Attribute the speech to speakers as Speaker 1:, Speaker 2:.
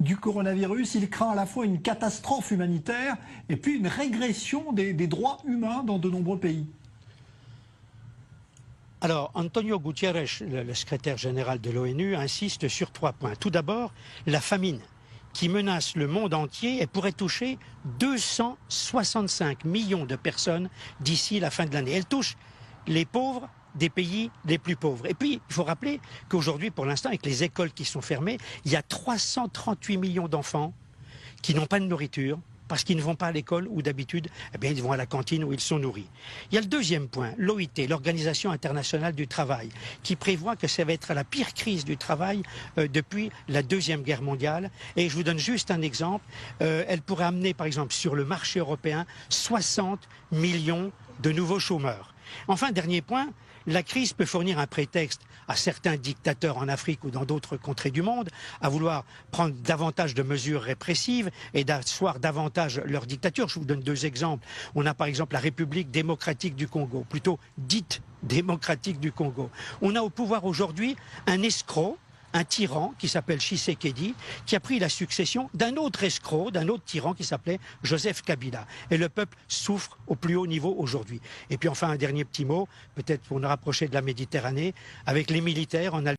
Speaker 1: du coronavirus. Il craint à la fois une catastrophe humanitaire et puis une régression des droits humains dans de nombreux pays.
Speaker 2: Alors, Antonio Gutiérrez, le secrétaire général de l'ONU, insiste sur 3 points. Tout d'abord, la famine qui menace le monde entier et pourrait toucher 265 millions de personnes d'ici la fin de l'année. Elle touche les pauvres des pays les plus pauvres. Et puis, il faut rappeler qu'aujourd'hui, pour l'instant, avec les écoles qui sont fermées, il y a 338 millions d'enfants qui n'ont pas de nourriture, parce qu'ils ne vont pas à l'école où d'habitude, ils vont à la cantine où ils sont nourris. Il y a le deuxième point, l'OIT, l'Organisation internationale du travail, qui prévoit que ça va être la pire crise du travail depuis la Deuxième Guerre mondiale. Et je vous donne juste un exemple. Elle pourrait amener, par exemple, sur le marché européen, 60 millions de nouveaux chômeurs. Enfin, dernier point, la crise peut fournir un prétexte à certains dictateurs en Afrique ou dans d'autres contrées du monde à vouloir prendre davantage de mesures répressives et d'asseoir davantage leur dictature. Je vous donne 2 exemples. On a par exemple la République démocratique du Congo, plutôt dite démocratique du Congo. On a au pouvoir aujourd'hui un escroc, un tyran qui s'appelle Tshisekedi, qui a pris la succession d'un autre escroc, d'un autre tyran qui s'appelait Joseph Kabila. Et le peuple souffre au plus haut niveau aujourd'hui. Et puis enfin, un dernier petit mot, peut-être pour nous rapprocher de la Méditerranée, avec les militaires en Algérie.